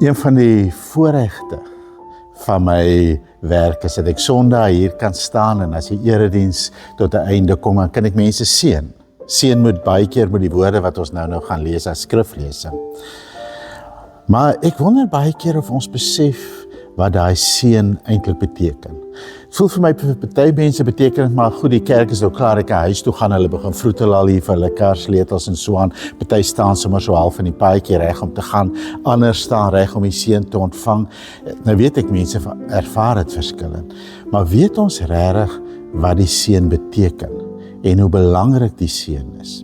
Een van die voorregte van my werk is dat ek Sondag hier kan staan en as die erediens tot 'n einde kom, dan kan ek mense seën. Seën moet baie keer met die woorde wat ons nou gaan lees as skriflesing. Maar ek wonder baie keer of ons besef wat daai seën eintlik beteken. Het voel vir my vir party mense beteken dit maar goed, die kerk is nou klaar, ek kan huis toe gaan, hulle begin vroetel al hier vir hulle karsleutels en so aan. Party staan sommer so half in die paadjie reg om te gaan, ander staan reg om die seën te ontvang. Nou weet ek mense ervaar dit verskillend, maar weet ons regtig wat die seën beteken en hoe belangrik die seën is?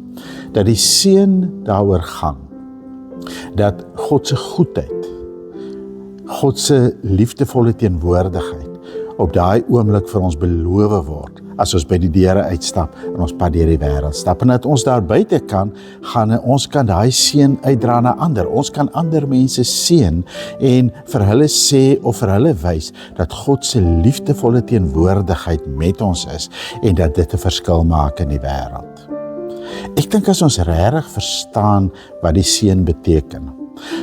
Dat die seën daaroor gaan dat God se goedheid, God se liefdevolle teenwoordigheid op daai oomblik vir ons beloof word, as ons by die deure uitstap en ons pad deur die wêreld stap, en dat ons daar buite kan gaan en ons kan daai seën uitdra na ander. Ons kan ander mense seën en vir hulle sê of vir hulle wys dat God se liefdevolle teenwoordigheid met ons is en dat dit 'n verskil maak in die wêreld. Ek dink as ons regtig verstaan wat die seën beteken,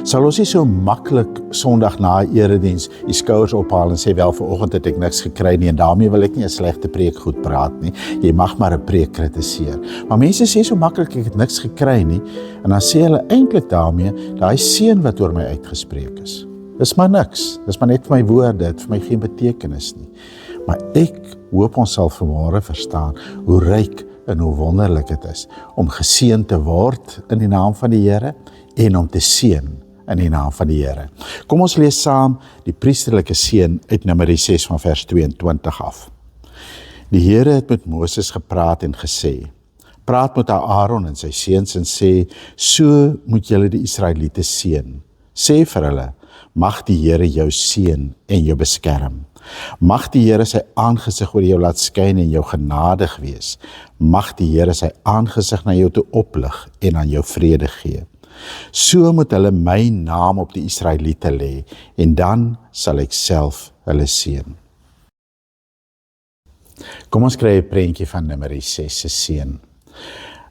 sal ons nie so maklik Sondag na erediens die skouers ophaal en sê wel vanoggend het ek niks gekry nie en daarmee wil ek nie 'n slegte preek goed praat nie. Jy mag maar 'n preek kritiseer. Maar mense sê so maklik ek het niks gekry nie en dan sê hulle eintlik daarmee daai seën wat oor my uitgespreek is. Dis maar niks. Dis maar net vir my woorde, dit vir my geen betekenis nie. Maar ek hoop ons sal vanmôre verstaan hoe ryk en hoe wonderlik dit is om geseën te word in die naam van die Here en om te seën in die naam van die Here. Kom ons lees saam die priesterlike seën uit Numeri 6 van vers 22 af. Die Here het met Moses gepraat en gesê, praat met Aaron en sy seuns en sê, so moet julle die Israeliete seën. Sê vir hulle, mag die Here jou seën en jou beskerm. Mag die Here sy aangesig oor jou laat skyn en jou genadig wees. Mag die Here sy aangesig na jou toe oplig en aan jou vrede gee. So moet hulle my naam op die Israeliete lê en dan sal ek self hulle seën. Kom ons kry 'n prentjie van Numeri 6 se seën.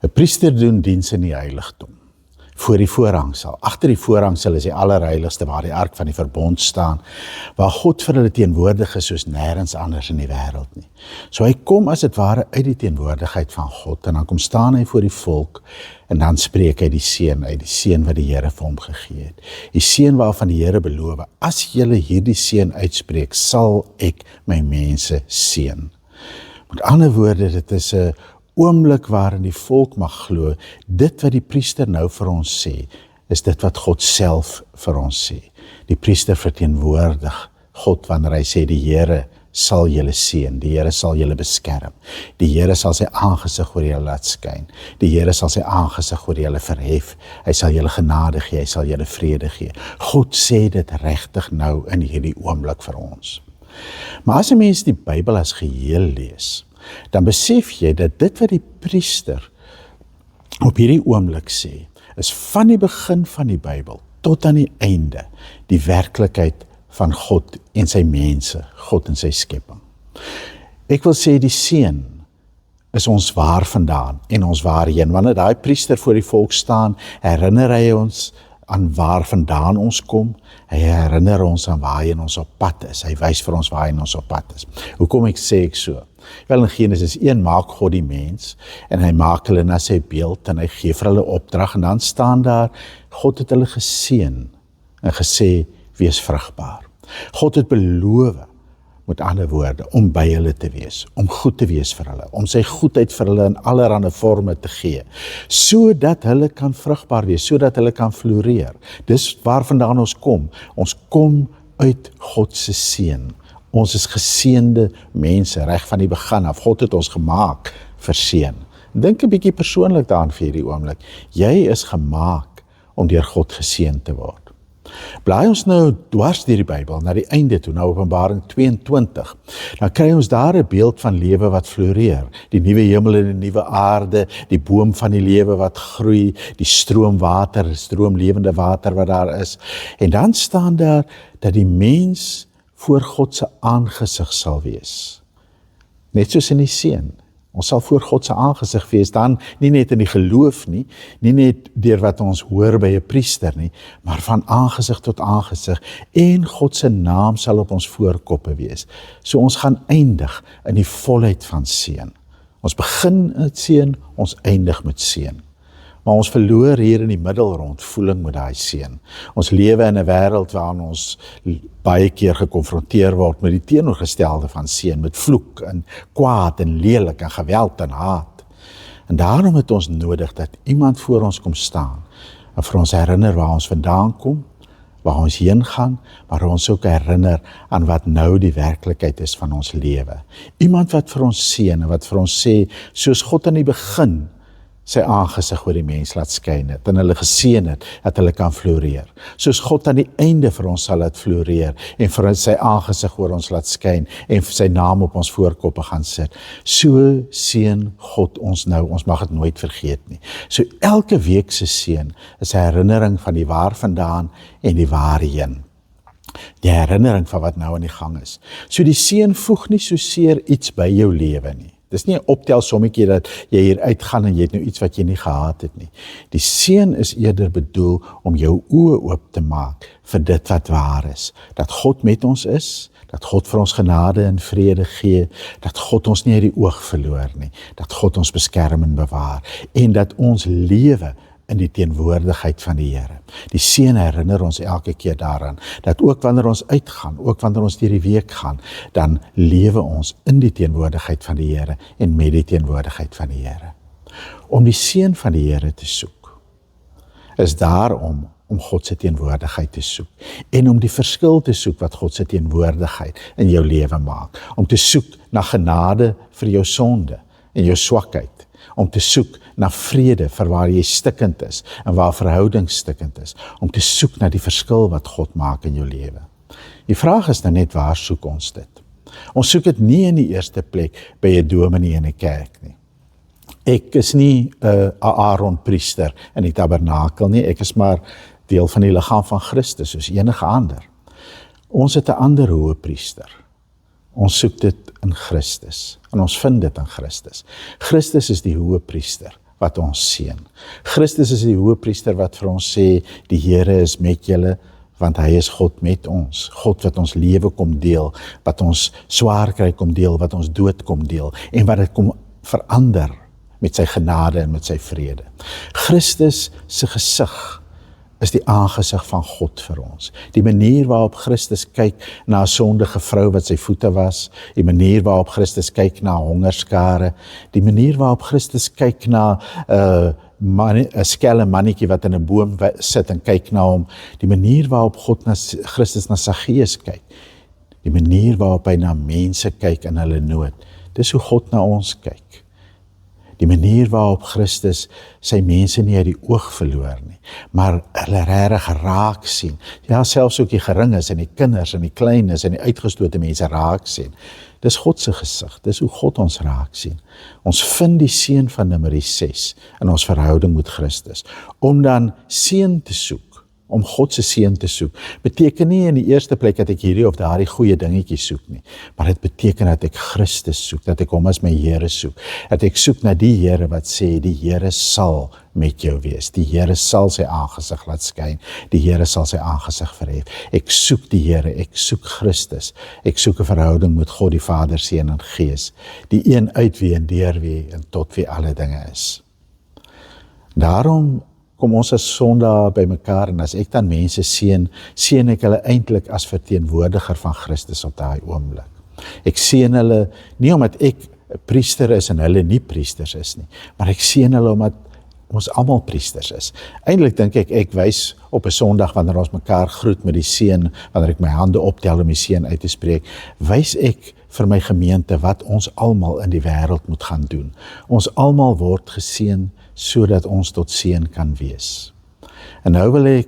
'n Priester doen diens in die heiligdom. Voor die voorhangsel. Agter die voorhangsel is die allerheiligste waar die ark van die verbond staan, waar God vir hulle teenwoordig is soos nêrens anders in die wêreld nie. So hy kom as dit ware uit die teenwoordigheid van God en dan kom staan hy voor die volk en dan spreek hy die seën uit, die seën wat die Here vir hom gegee het. Die seën waarvan die Here beloof, as julle hierdie seën uitspreek, sal ek my mense seën. Met ander woorde, dit is 'n oomblik waarin die volk mag glo, dit wat die priester nou vir ons sê, is dit wat God self vir ons sê. Die priester verteenwoordig God wanneer hy sê, die Here sal julle seën, die Here sal julle beskerm, die Here sal sy aangesig oor julle laat skyn, die Here sal sy aangesig oor julle verhef, hy sal julle genade gee, hy sal julle vrede gee. God sê dit regtig nou in hierdie oomblik vir ons. Maar as 'n mens die Bybel as geheel lees, dan besef jy dat dit wat die priester op hierdie oomblik sê, is van die begin van die Bybel tot aan die einde, die werklikheid van God en sy mense, God en sy skepping. Ek wil sê die seën is ons waar vandaan en ons waarheen. Wanneer daai priester voor die volk staan, herinner hy ons aan waar vandaan ons kom, hy herinner ons aan waarheen ons op pad is, hy wys vir ons waarheen ons op pad is. Hoekom sê ek so? Wel in Genesis 1 maak God die mens, en hy maak hulle na sy beeld, en hy gee vir hulle opdrag, en dan staan daar, God het hulle geseën, en gesê, wees vrugbaar. God het beloof, met ander woorde, om by hulle te wees, om goed te wees vir hulle, om sy goedheid vir hulle in allerlei forme te gee, sodat hulle kan vrugbaar wees, sodat hulle kan floreer. Dis waarvandaan ons kom. Ons kom uit God se seën. Ons is geseënde mense, reg van die begin af. God het ons gemaak vir seën. Dink 'n bietjie persoonlik daaraan vir hierdie oomblik. Jy is gemaak om deur God geseën te word. Blaai ons nou dwars deur die Bybel, na die einde toe, na Openbaring 22, dan kry ons daar 'n beeld van lewe wat floreer, die nuwe hemel en die nuwe aarde, die boom van die lewe wat groei, die stroom lewende water wat daar is, en dan staan daar, dat die mens voor God se aangesig sal wees, net soos in die seën, Ons sal voor God se aangesig wees, dan nie net in die geloof nie net deur wat ons hoor by 'n priester nie, maar van aangesig tot aangesig, en God se naam sal op ons voorkoppe wees. So ons gaan eindig in die volheid van seën. Ons begin met seën, ons eindig met seën. Maar ons verloor hier in die middelrond voeling met daai seën. Ons lewe in 'n wêreld waarin ons baie keer gekonfronteer word met die teenoorgestelde van seën, met vloek en kwaad en lelik en geweld en haat. En daarom het ons nodig dat iemand voor ons kom staan en vir ons herinner waar ons vandaan kom, waar ons heen gaan, maar ons ook herinner aan wat nou die werklikheid is van ons lewe. Iemand wat vir ons seën en wat vir ons sê, soos God in die begin sy aangesig oor die mens laat skyn het, en hulle geseën het, dat hulle kan floreer. Soos God aan die einde vir ons sal laat floreer, en vir sy aangesig oor ons laat skyn, en sy naam op ons voorkoppe gaan sit. So seën God ons nou, ons mag dit nooit vergeet nie. So elke week se seën is 'n herinnering van die waar vandaan en die waarheen. Die herinnering van wat nou aan die gang is. So die seën voeg nie soseer iets by jou lewe nie. Dis nie 'n optelsommetjie dat jy hier uitgaan en jy het nou iets wat jy nie gehad het nie. Die seën is eerder bedoel om jou oë oop te maak vir dit wat waar is. Dat God met ons is, dat God vir ons genade en vrede gee, dat God ons nie uit die oog verloor nie, dat God ons beskerm en bewaar, en dat ons lewe in die teenwoordigheid van die Here. Die seën herinner ons elke keer daaraan, dat ook wanneer ons uitgaan, ook wanneer ons deur die week gaan, dan lewe ons in die teenwoordigheid van die Here en met die teenwoordigheid van die Here. Om die seën van die Here te soek, is daarom om God se teenwoordigheid te soek, en om die verskil te soek wat God se teenwoordigheid in jou lewe maak, om te soek na genade vir jou sonde en jou swakheid, om te soek na vrede vir waar jy stikkend is en waar verhouding stikkend is, om te soek na die verskil wat God maak in jou lewe. Die vraag is nou net, waar soek ons dit? Ons soek dit nie in die eerste plek by 'n dominee in 'n kerk nie. Ek is nie 'n Aaron priester in die tabernakel nie, ek is maar deel van die liggaam van Christus, soos enige ander. Ons het 'n ander hoëpriester. Ons soek dit in Christus, en ons vind dit in Christus. Christus is die hoëpriester wat ons seën. Christus is die hoëpriester wat vir ons sê, die Here is met julle, want hy is God met ons. God wat ons lewe kom deel, wat ons swaar kry kom deel, wat ons dood kom deel, en wat dit kom verander met sy genade en met sy vrede. Christus se gesig is die aangesig van God vir ons. Die manier waarop Christus kyk na 'n sondige vrou wat sy voete was, die manier waarop Christus kyk na hongerskare, die manier waarop Christus kyk na 'n skelm mannetjie wat in 'n boom sit en kyk na hom, die manier waarop Christus na Saggeus kyk, die manier waarop hy na mense kyk in hulle nood. Dis hoe God na ons kyk. Die manier waarop Christus sy mense nie uit die oog verloor nie, maar hulle regtig raak sien. Ja, selfs ook die geringes en die kinders en die kleines en die uitgestote mense raak sien. Dis God se gesig, dis hoe God ons raak sien. Ons vind die seën van Numeri 6 in ons verhouding met Christus, om dan seën te soek, om God se seën te soek, beteken nie in die eerste plek dat ek hierdie of daardie goeie dingetjies soek nie, maar dit beteken dat ek Christus soek, dat ek hom as my Here soek, dat ek soek na die Here wat sê, die Here sal met jou wees, die Here sal sy aangesig laat skyn, die Here sal sy aangesig verhef. Ek soek die Here, ek soek Christus, ek soek 'n verhouding met God die Vader, Seun en Gees, die een uit wie en deur wie en tot wie alle dinge is. Daarom kom ons as sondaar by mekaar, en as ek dan mense seën, seën ek hulle eintlik as verteenwoordiger van Christus op daai oomblik. Ek seën hulle nie omdat ek 'n priester is en hulle nie priesters is nie, maar ek seën hulle omdat ons almal priesters is. Eintlik dink ek wys op 'n Sondag wanneer ons mekaar groet met die seën, wanneer ek my hande optel om die seën uit te spreek, wys ek vir my gemeente wat ons almal in die wêreld moet gaan doen. Ons almal word geseën sodat ons tot seën kan wees. En nou wil ek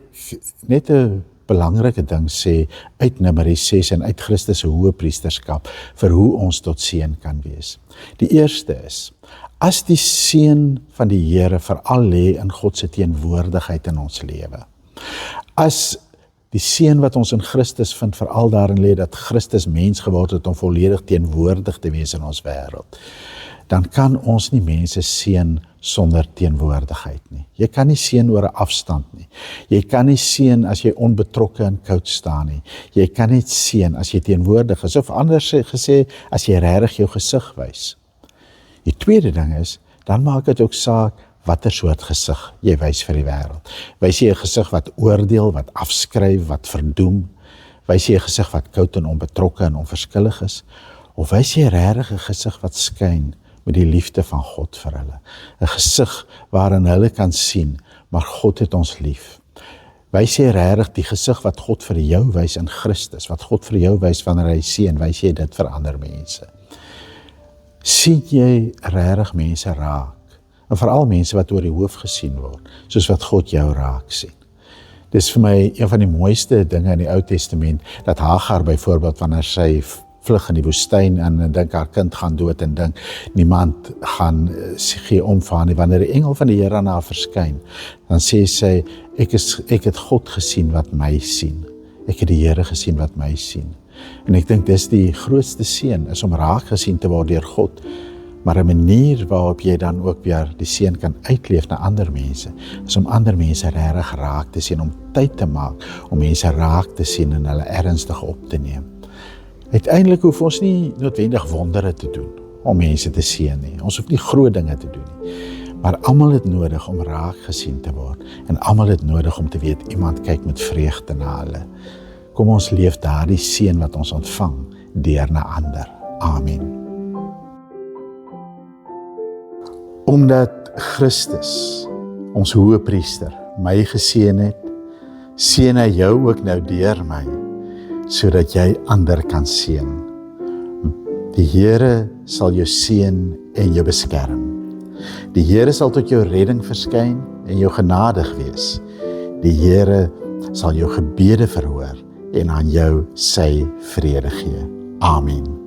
net 'n belangrike ding sê uit Numeri 6 en uit Christus se hoëpriesterskap vir hoe ons tot seën kan wees. Die eerste is, as die seën van die Here veral lê in God se teenwoordigheid in ons lewe. As die seën wat ons in Christus vind veral daarin lê dat Christus mens geword het om volledig teenwoordig te wees in ons wêreld. dan kan ons nie mense seën sonder teenwoordigheid nie. Jy kan nie seën oor 'n afstand nie. Jy kan nie seën as jy onbetrokke en koud staan nie. Jy kan net seën as jy teenwoordig is, of anders gesê, as jy regtig jou gesig wys. Die tweede ding is, dan maak dit ook saak watter soort gesig jy wys vir die wêreld. Wys jy 'n gesig wat oordeel, wat afskryf, wat verdoem? Wys jy 'n gesig wat koud en onbetrokke en onverskillig is? Of wys jy regtig 'n gesig wat skyn met die liefde van God vir hulle? 'n Gesig waarin hulle kan sien, maar God het ons lief. Wys jy regtig die gesig wat God vir jou wys in Christus, wat God vir jou wys wanneer hy seën, wys jy dit vir ander mense? Sien jy regtig mense raak? En veral mense wat oor die hoof gesien word, soos wat God jou raak sien. Dis vir my een van die mooiste dinge in die Ou Testament, dat Hagar byvoorbeeld, wanneer sy vlug in die woestyn en dink haar kind gaan dood en dink niemand gaan gee om vir haar nie, wanneer die engel van die Here aan haar verskyn, dan sê sy, ek het God gesien wat my sien. Ek het die Here gesien wat my sien. En ek dink dis die grootste seën, is om raak gesien te word deur God, maar 'n manier waarop jy dan ook weer die seën kan uitleef na ander mense, is om ander mense regtig raak te sien, om tyd te maak, om mense raak te sien en hulle ernstig op te neem. Uiteindelik hoef ons nie noodwendig wondere te doen om mense te seën nie. Ons hoef nie groot dinge te doen nie. Maar almal het nodig om raak gesien te word, en almal het nodig om te weet iemand kyk met vreugde na hulle. Kom ons leef daardie seën wat ons ontvang deur na ander. Amen. Omdat Christus, ons Hoëpriester, my geseën het, seën hy jou ook nou deur my, sodat jy ander kan seën. Die Here sal jou seën en jou beskerm. Die Here sal tot jou redding verskyn en jou genadig wees. Die Here sal jou gebede verhoor en aan jou sy vrede gee. Amen.